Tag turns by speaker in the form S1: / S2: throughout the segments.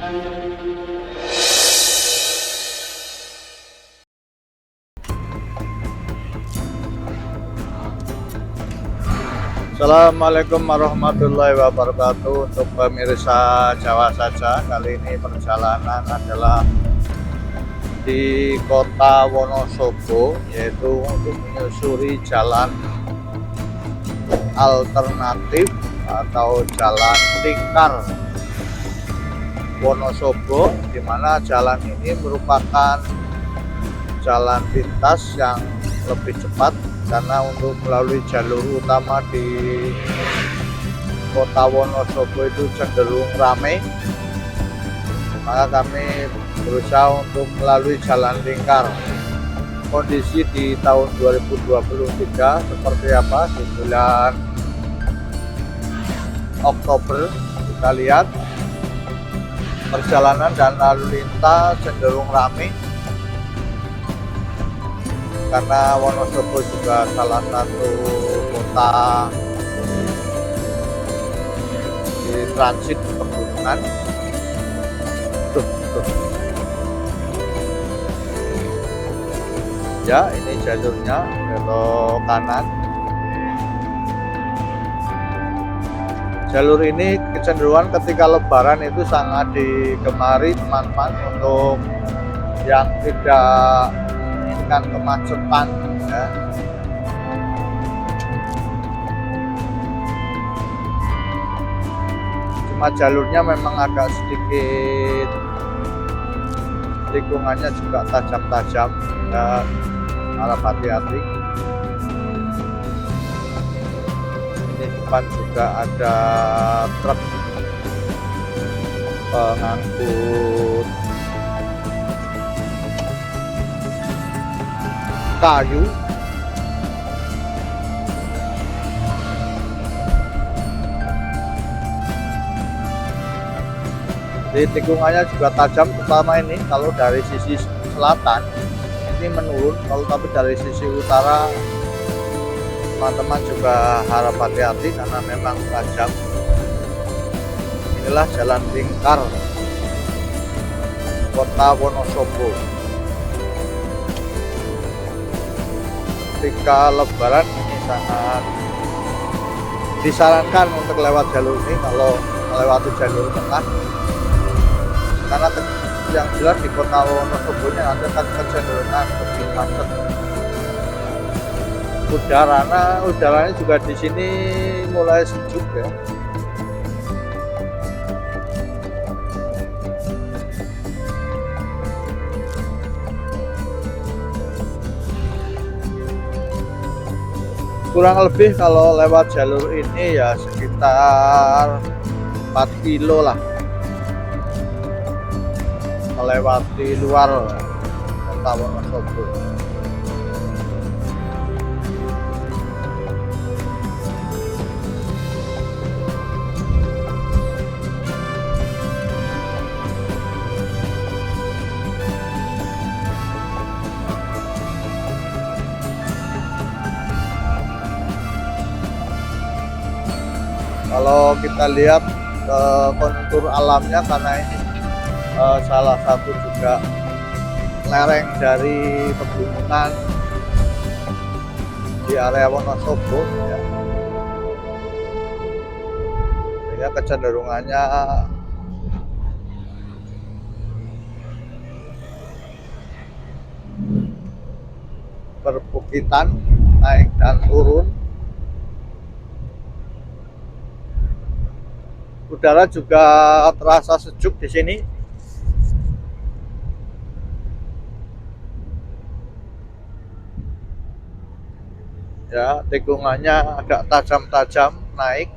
S1: Assalamualaikum warahmatullahi wabarakatuh. Untuk pemirsa Jawa saja, kali ini perjalanan adalah di kota Wonosobo, yaitu untuk menyusuri jalan alternatif atau jalan lingkar Wonosobo, di mana jalan ini merupakan jalan pintas yang lebih cepat, karena untuk melalui jalur utama di kota Wonosobo itu cenderung ramai, maka kami berusaha untuk melalui jalan lingkar. Kondisi di tahun 2023 seperti apa di bulan Oktober, kita lihat perjalanan dan lalu lintas cenderung ramai, karena Wonosobo juga salah satu kota di transit pegunungan. Ya, ini jalurnya belok kanan. Jalur ini kecenderungan ketika Lebaran itu sangat digemari teman-teman, untuk yang tidak menginginkan kemacetan ya. Cuma jalurnya memang agak sedikit, tikungannya juga tajam-tajam ya, harap hati-hati. Ini depan juga ada truk pengangkut kayu. Di tikungannya juga tajam, terutama ini kalau dari sisi selatan ini menurun, kalau tapi dari sisi utara teman-teman juga harap hati-hati karena memang tajam. Inilah jalan lingkar kota Wonosobo. Ketika Lebaran ini sangat disarankan untuk lewat jalur ini kalau melewati jalur tengah, karena yang jelas di kota Wonosobo ini ada kecenderungan lebih macet. Udaranya juga di sini mulai sejuk ya. Kurang lebih kalau lewat jalur ini ya sekitar 4 kilo lah, melewati luar kota Wonosobo. Kalau kita lihat kontur alamnya, karena ini salah satu juga lereng dari pegunungan di area Wonosobo ya. Sehingga kecenderungannya perbukitan, naik dan turun. Udara juga terasa sejuk di sini. Ya, tikungannya agak tajam-tajam naik.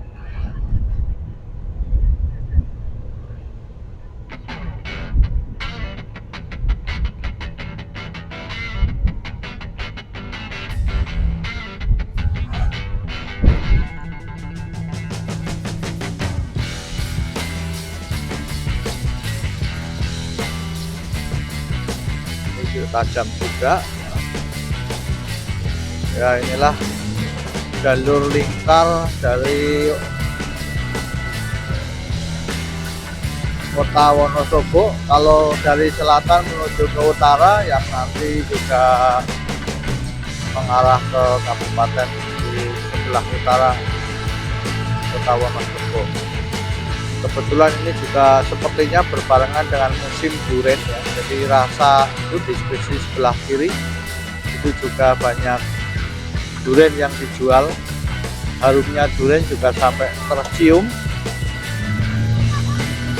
S1: Tajam juga ya. Inilah jalur lingkar dari kota Wonosobo. Kalau dari selatan menuju ke utara yang nanti juga mengarah ke kabupaten di sebelah utara kota Wonosobo. Kebetulan ini juga sepertinya berbarengan dengan musim durian ya, jadi rasa itu di sisi sebelah kiri itu juga banyak durian yang dijual. Harumnya durian juga sampai tercium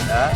S1: ya.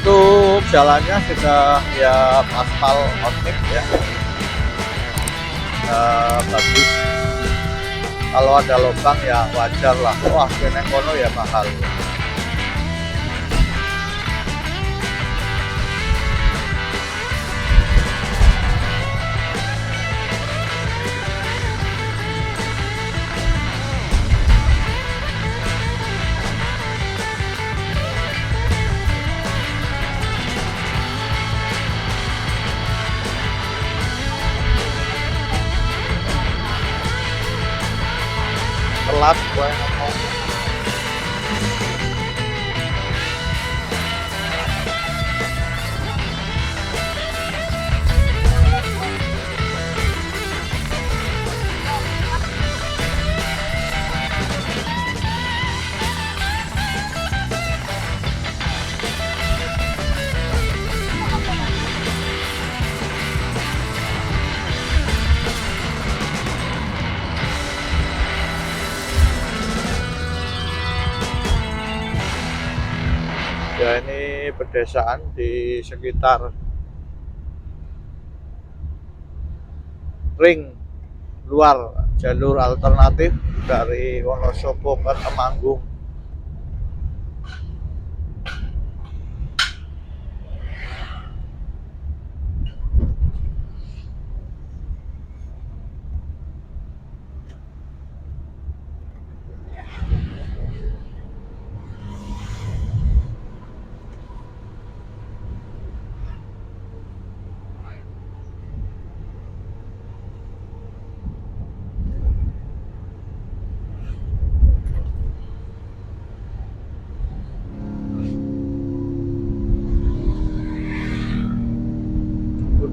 S1: Untuk jalannya sudah ya aspal onyx ya, bagus. Kalau ada lubang ya wajar lah. Wah, kene kono ya mahal. Telat gue ngomong. Ya, ini pedesaan di sekitar ring luar jalur alternatif dari Wonosobo ke Temanggung.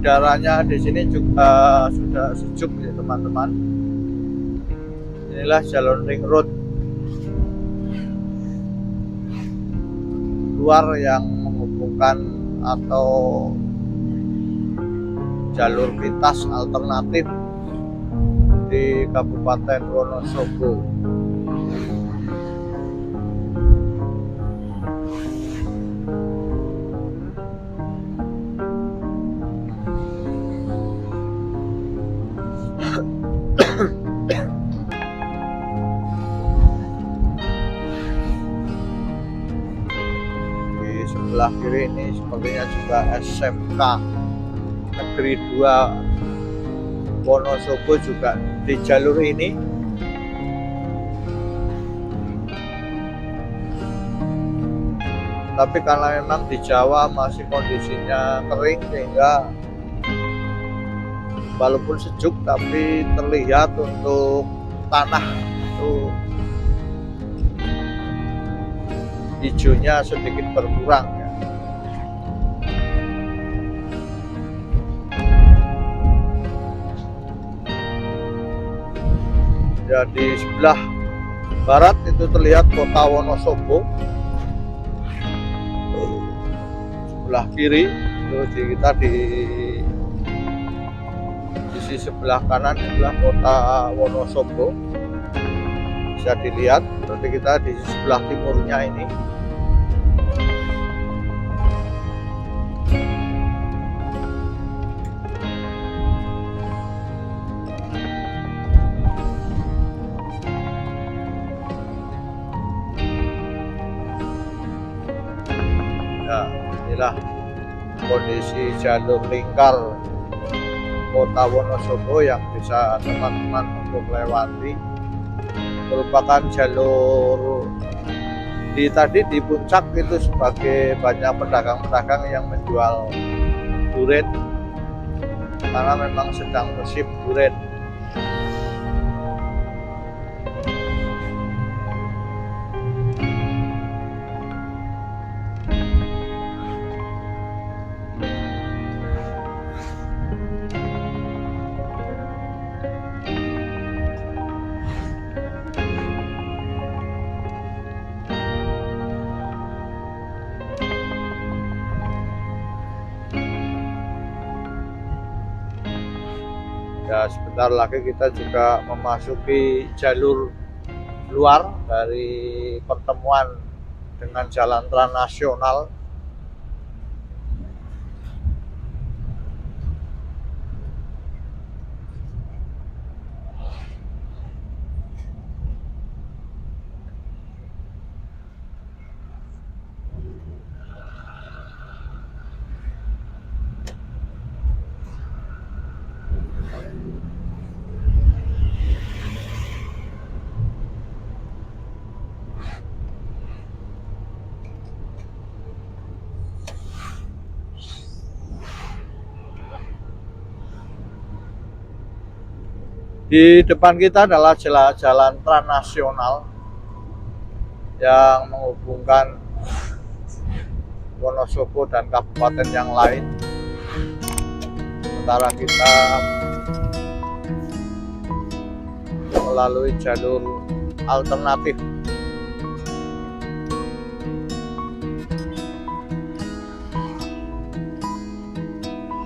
S1: Udaranya di sini juga sudah sejuk ya teman-teman. Inilah jalur ring road luar yang menghubungkan atau jalur lintas alternatif di Kabupaten Wonosobo. Di sebelah kiri ini sepertinya juga SMK Negeri 2 Wonosobo juga di jalur ini. Tapi karena memang di Jawa masih kondisinya kering sehingga walaupun sejuk tapi terlihat untuk tanah itu hijaunya sedikit berkurang ya. Ya, di sebelah barat itu terlihat kota Wonosobo, sebelah kiri itu kita di sisi sebelah kanan adalah kota Wonosobo, bisa dilihat. Berarti kita di sebelah timurnya ini. inilah kondisi jalur lingkar Kota Wonosobo yang bisa teman-teman untuk lewati. Merupakan jalur tadi di puncak itu sebagai banyak pedagang-pedagang yang menjual durian karena memang sedang musim durian. Ya, sebentar lagi kita juga memasuki jalur luar dari pertemuan dengan jalan trans nasional. Di depan kita adalah jalan trans nasional yang menghubungkan Wonosobo dan kabupaten yang lain. Sementara kita melalui jalur alternatif.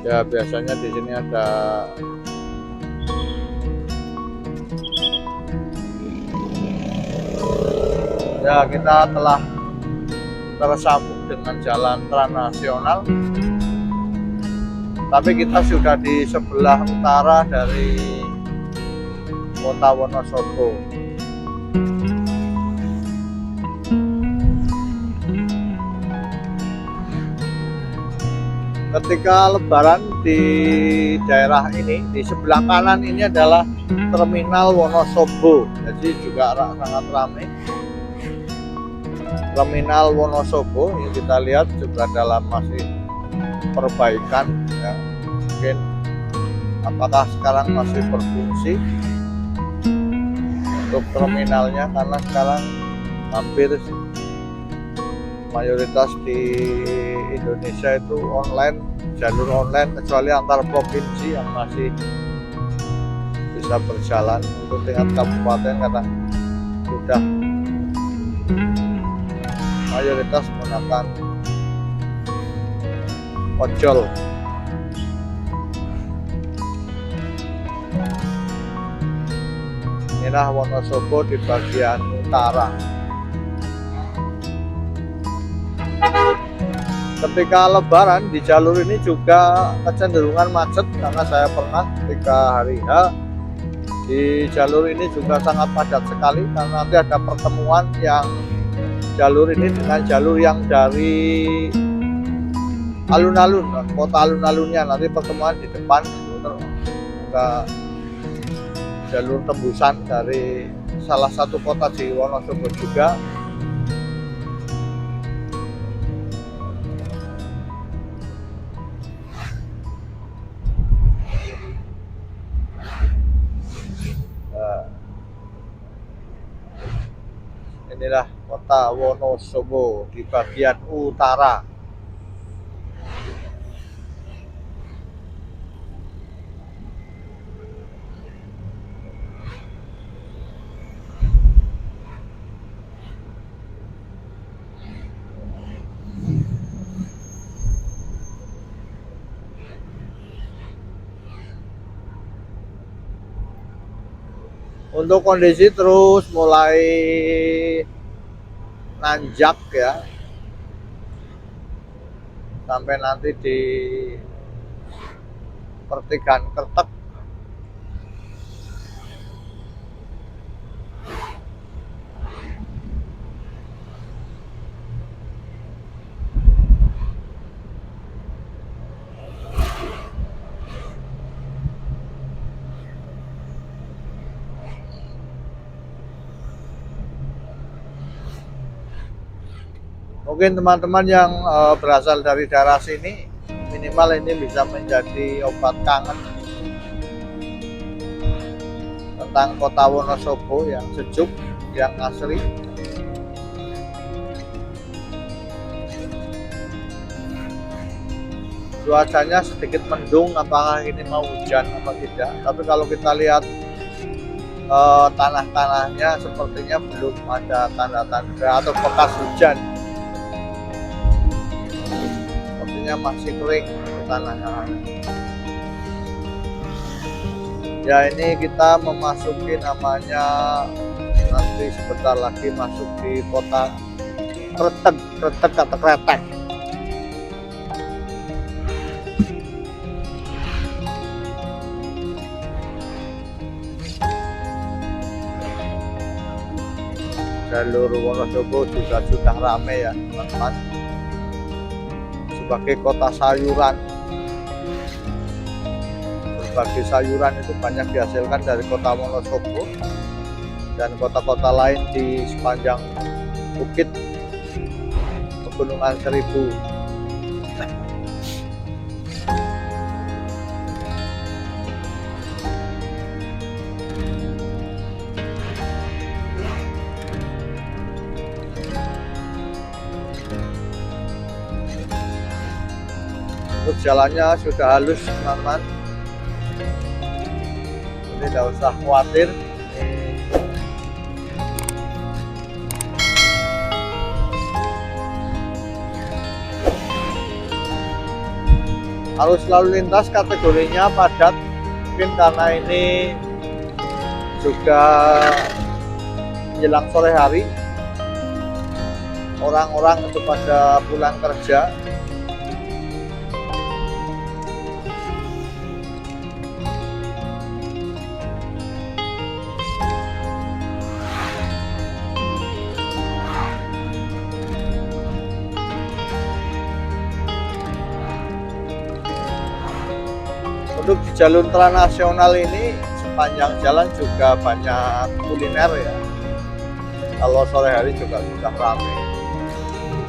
S1: Ya, biasanya di sini ada ya, kita telah tersambung dengan jalan trans nasional, tapi kita sudah di sebelah utara dari Kota Wonosobo. Ketika Lebaran di daerah ini, di sebelah kanan ini adalah Terminal Wonosobo, jadi juga sangat ramai. Terminal Wonosobo yang kita lihat juga dalam masih perbaikan, ya. Mungkin apakah sekarang masih berfungsi untuk terminalnya, karena sekarang hampir mayoritas di Indonesia itu online, jalur online, kecuali antar provinsi yang masih bisa berjalan. Untuk tingkat kabupaten karena sudah mayoritas menggunakan ojol. Inilah Wonosobo di bagian utara. Ketika Lebaran di jalur ini juga kecenderungan macet, karena saya pernah ketika hari H di jalur ini juga sangat padat sekali, karena nanti ada pertemuan yang jalur ini dengan jalur yang dari alun-alun, kota alun-alunnya, nanti pertemuan di depan itu ke jalur tembusan dari salah satu kota di Wonosobo juga. Inilah Kota Wonosobo di bagian utara. Untuk kondisi terus mulai nanjak, ya, sampai nanti di pertigaan Kertek. Mungkin teman-teman yang berasal dari daerah sini, minimal ini bisa menjadi obat kangen tentang kota Wonosobo yang sejuk, yang asri. Cuacanya sedikit mendung, apakah ini mau hujan apa tidak, tapi kalau kita lihat tanah-tanahnya sepertinya belum ada tanda-tanda atau bekas hujan, sepertinya masih kering tanahnya. Ya, ini kita memasuki namanya, nanti sebentar lagi masuk di kota Kretek atau Kretek. Jalur Wonosobo juga sudah ramai ya teman-teman, sebagai kota sayuran. Berbagai sayuran itu banyak dihasilkan dari kota Wonosobo dan kota-kota lain di sepanjang bukit Pegunungan Seribu. Terus jalannya sudah halus teman-teman, jadi tidak usah khawatir. Arus lalu lintas kategorinya padat, mungkin karena ini juga menjelang sore hari, orang-orang itu pada pulang kerja. Untuk di jalur transnasional ini sepanjang jalan juga banyak kuliner ya. Kalau sore hari juga sudah ramai.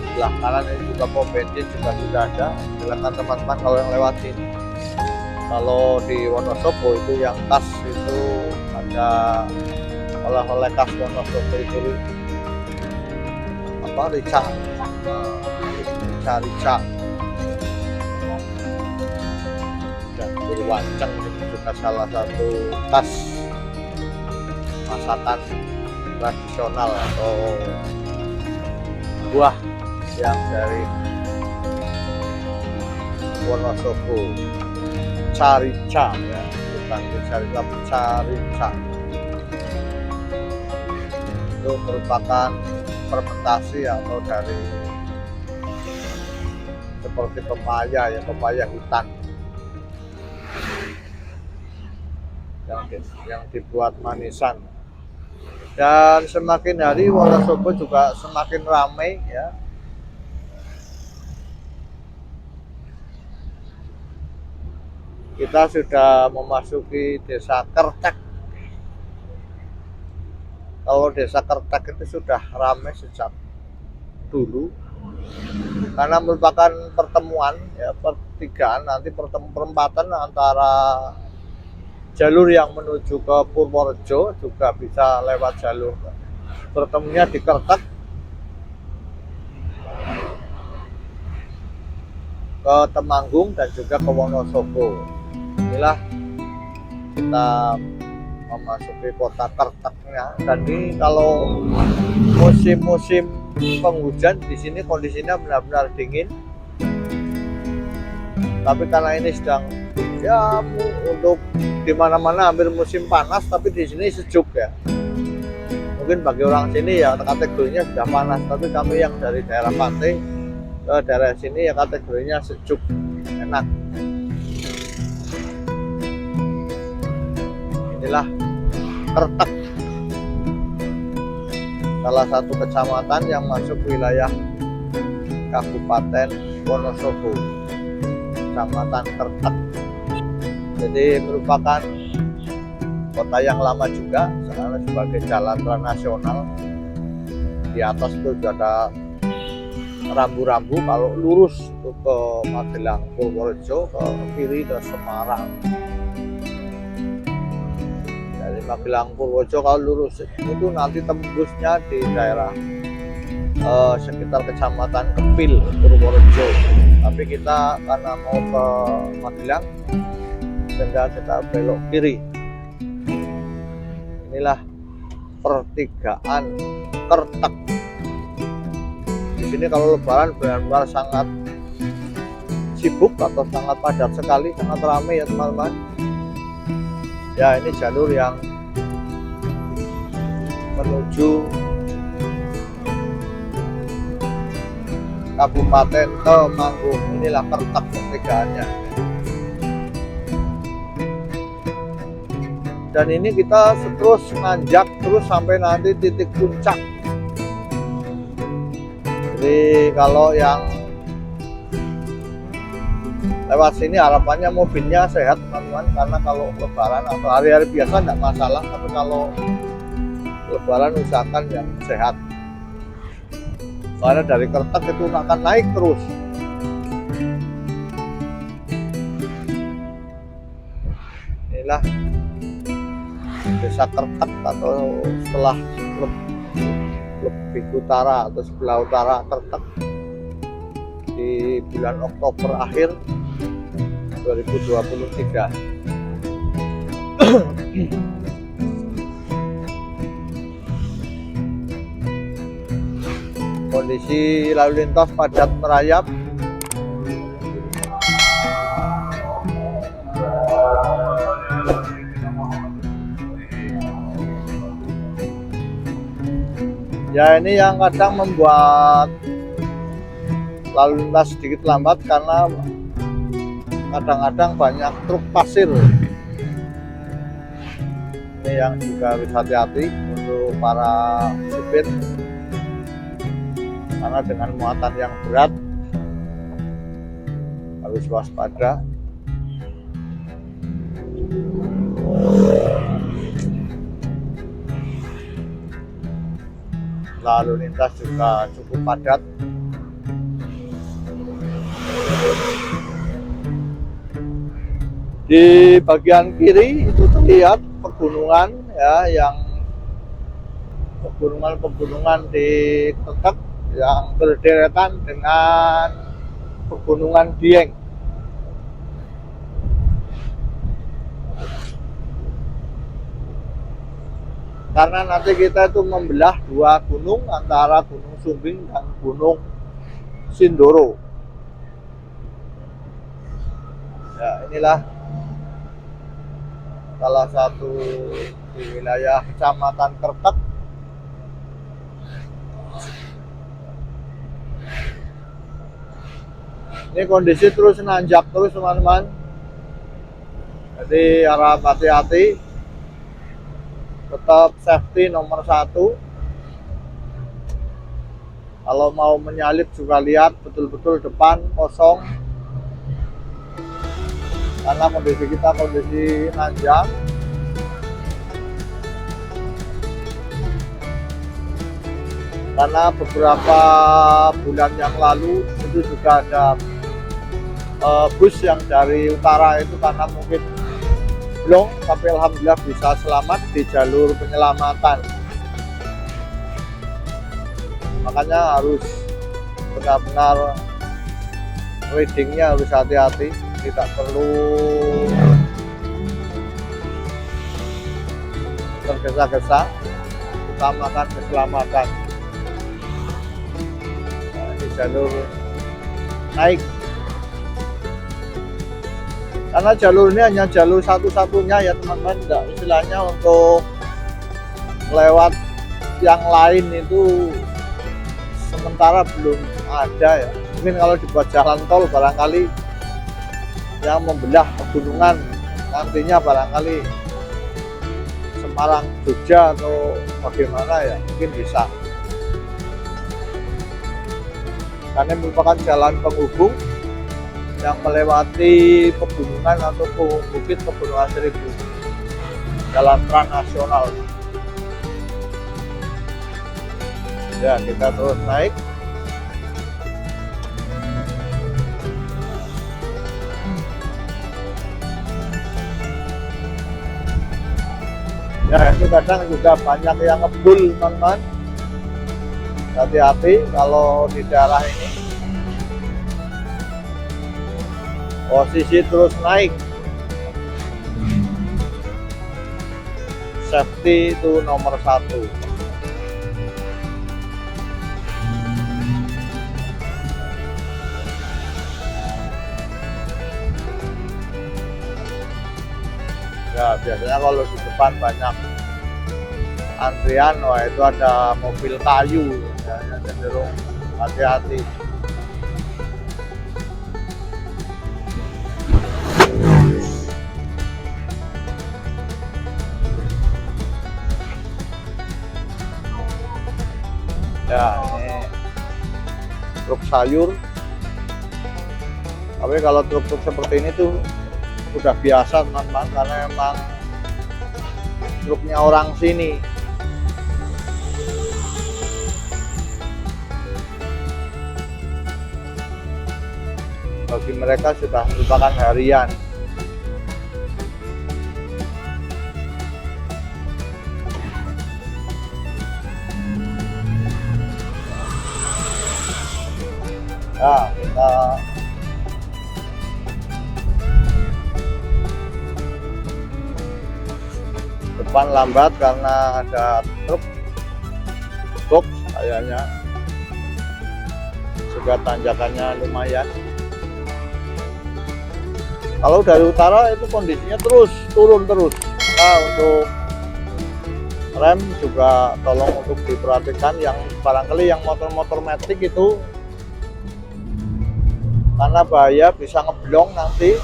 S1: Sebelah kanan ini juga pom bensin juga sudah ada. Silakan teman-teman kalau yang lewat sini. Kalau di Wonosobo itu yang khas itu ada oleh-oleh khas Wonosobo itu apa, rica. Wanceng itu juga salah satu khas masakan tradisional atau buah yang dari Wonosobo. Carica ya, bukan dicari tapi carica. Itu merupakan fermentasi atau dari seperti pepaya ya, pepaya hutan yang dibuat manisan. Dan semakin hari Wonosobo juga semakin ramai ya. Kita sudah memasuki desa Kretek. Kalau desa Kretek itu sudah ramai sejak dulu, karena merupakan pertemuan ya, pertigaan, nanti perempatan antara jalur yang menuju ke Purworejo juga bisa lewat jalur. Bertemunya di Kretek ke Temanggung dan juga ke Wonosobo. Inilah kita memasuki kota Kreteknya. Dan ini kalau musim-musim penghujan di sini kondisinya benar-benar dingin. Tapi karena ini sedang ya untuk di mana-mana hampir musim panas, tapi di sini sejuk ya. Mungkin bagi orang sini ya kategorinya sudah panas, tapi kami yang dari daerah pantai ke daerah sini ya kategorinya sejuk, enak. Inilah Kretek, salah satu kecamatan yang masuk wilayah Kabupaten Wonosobo, Kecamatan Kretek. Jadi merupakan kota yang lama juga, karena sebagai jalan transnasional. Di atas itu juga ada rambu-rambu kalau lurus itu ke Magelang Purworejo, ke kiri ke Semarang. Dari Magelang Purworejo kalau lurus itu nanti tembusnya di daerah sekitar kecamatan Kepil Purworejo, tapi kita karena mau ke Magelang sehingga kita belok kiri. Inilah pertigaan Kertek. Di sini kalau lebaran benar-benar sangat sibuk atau sangat padat sekali, sangat ramai ya teman-teman. Ya, ini jalur yang menuju Kabupaten Temanggung. Inilah Kertek pertigaannya. Dan ini kita terus nanjak terus sampai nanti titik puncak. Jadi kalau yang lewat sini harapannya mobilnya sehat teman-teman, karena kalau lebaran atau hari-hari biasa tidak masalah, tapi kalau lebaran usahakan yang sehat. Soalnya dari Kertek itu akan naik terus. Inilah Desa Kertek atau setelah lebih utara atau sebelah utara Kertek di bulan Oktober akhir 2023. Kondisi lalu lintas padat merayap. Ya, ini yang kadang membuat lalu lintas sedikit lambat karena kadang-kadang banyak truk pasir. Ini yang juga harus hati-hati untuk para supir, karena dengan muatan yang berat harus waspada. Lalu lintas juga cukup padat. Di bagian kiri itu terlihat pegunungan ya, yang pegunungan di Kertek yang berderetan dengan pegunungan Dieng. Karena nanti kita itu membelah dua gunung, antara Gunung Sumbing dan Gunung Sindoro. Ya, inilah salah satu di wilayah Kecamatan Kertek. Ini kondisi terus nanjak terus teman-teman. Jadi harap hati-hati. Tetap safety nomor 1. Kalau mau menyalip juga lihat betul-betul depan kosong, karena kondisi kita kondisi nanjak. Karena beberapa bulan yang lalu itu juga ada bus yang dari utara itu, karena mungkin belum, tapi alhamdulillah bisa selamat di jalur penyelamatan. Makanya harus benar-benar readingnya harus hati-hati, tidak perlu tergesa-gesa, utamakan keselamatan. Nah, ini jalur naik. Karena jalur ini hanya jalur satu-satunya ya teman-teman, enggak istilahnya untuk lewat yang lain itu sementara belum ada ya. Mungkin kalau dibuat jalan tol barangkali yang membelah pegunungan nantinya barangkali Semarang, Jogja atau bagaimana ya, mungkin bisa. Karena merupakan jalan penghubung yang melewati pegunungan atau bukit Pegunungan Seribu, jalan transnasional. Ya, kita terus naik. Ya itu kadang juga banyak yang ngebul teman-teman, hati-hati kalau di daerah ini. Posisi terus naik, safety itu nomor 1. Ya biasanya kalau di depan banyak antrian, wah itu ada mobil kayu, ya, cenderung hati-hati. Ya ini truk sayur, tapi kalau truk-truk seperti ini tuh udah biasa teman-teman, karena emang truknya orang sini. Bagi mereka sudah merupakan harian. Ya kita depan lambat karena ada truk box kayaknya, juga tanjakannya lumayan. Kalau dari utara itu kondisinya terus turun terus. Nah, untuk rem juga tolong untuk diperhatikan, yang barangkali yang motor-motor matic itu, karena bahaya bisa ngeblong nanti.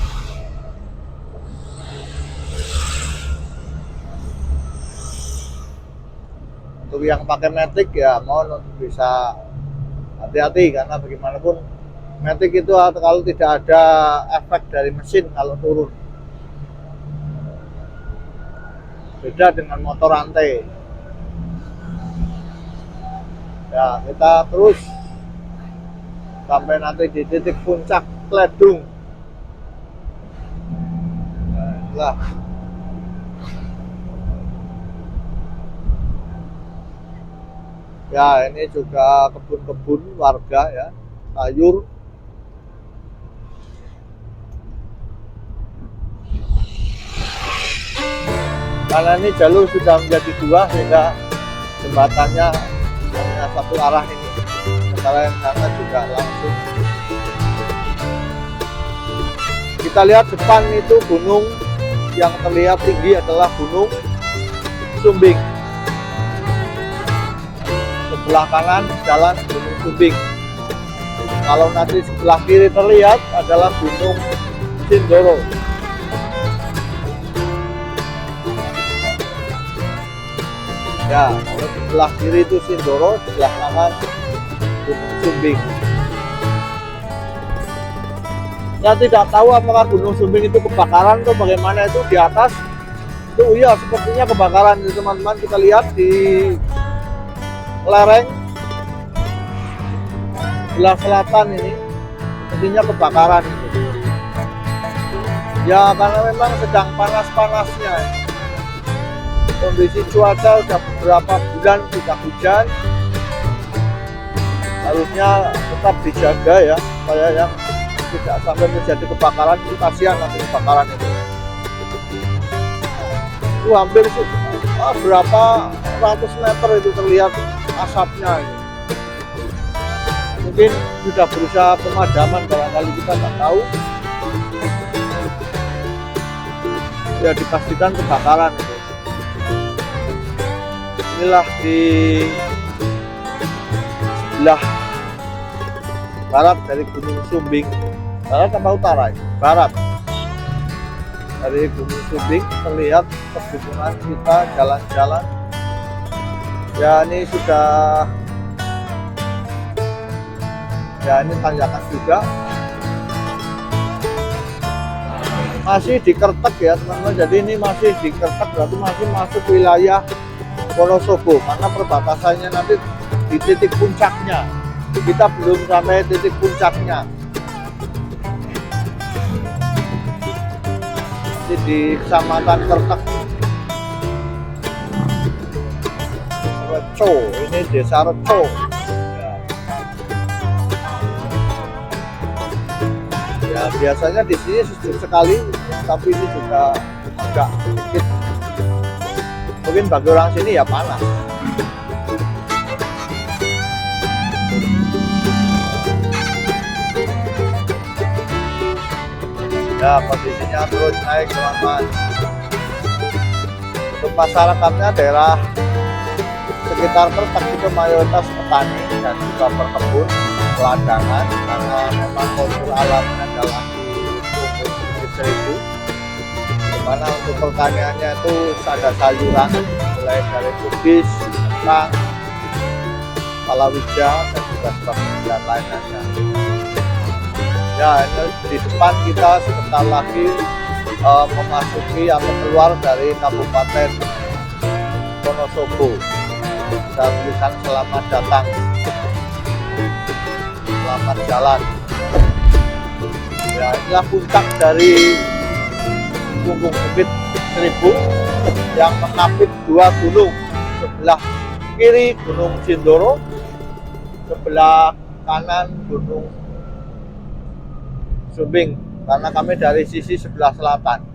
S1: Untuk yang pakai matic ya mohon bisa hati-hati, karena bagaimanapun matic itu kalau tidak ada efek dari mesin kalau turun, beda dengan motor rantai. Ya kita terus sampai nanti di titik puncak Kledung. Nah, ya ini juga kebun-kebun warga ya, sayur. Karena ini jalur sudah menjadi 2 sehingga jembatannya hanya satu arah ini, sementara yang sana juga langsung. Kita lihat depan itu gunung, yang terlihat tinggi adalah Gunung Sumbing. Sebelah kanan jalan Gunung Sumbing. Kalau nanti sebelah kiri terlihat adalah Gunung Sindoro. Ya, kalau sebelah kiri itu Sindoro, sebelah kanan Gunung Sumbing. Ya tidak tahu apakah Gunung Sumbing itu kebakaran atau bagaimana, itu di atas. Itu iya sepertinya kebakaran teman-teman. Kita lihat di lereng sebelah selatan ini sepertinya kebakaran itu. Ya karena memang sedang panas-panasnya. Kondisi cuaca sudah beberapa bulan tidak hujan, harusnya tetap dijaga ya supaya yang tidak sampai terjadi kebakaran. Itu kasihan nanti kebakaran itu hampir berapa ratus meter itu terlihat asapnya ini. Mungkin sudah berusaha pemadaman, barangkali kita nggak tahu. Ya dipastikan kebakaran itu. Inilah di sebelah barat dari Gunung Sumbing. Barat apa utara? Barat dari Gunung Sumbing terlihat perkebunan kita, jalan-jalan. Ya ini sudah, ya ini tanjakan juga. Masih di Kertek ya teman-teman. Jadi ini masih di Kertek, berarti masih masuk wilayah Wonosobo, karena perbatasannya nanti di titik puncaknya. Kita belum sampai titik puncaknya. Di Kecamatan Kertek. Reco, ini desa Reco. Ya biasanya di sini sejuk sekali, tapi ini juga agak sedikit, mungkin bagi orang sini ya panas. Ya kondisinya terus naik teman-teman. Untuk masyarakatnya daerah sekitar Kretek itu mayoritas petani dan juga berkebun, pelandangan, karena memang kondisi alamnya adalah di Bukit Seribu, dimana untuk pertaniannya itu ada sayuran mulai dari kubis, kentang, palawija dan juga sebagainya dan lainnya. Ya, ini di depan kita sebentar lagi memasuki atau keluar dari Kabupaten Wonosobo. Kita tulisan selamat datang, selamat jalan. Ya, inilah puncak dari Punggung Bukit Seribu yang mengapit dua gunung. Sebelah kiri Gunung Sindoro, sebelah kanan Gunung Sumbing, karena kami dari sisi sebelah selatan.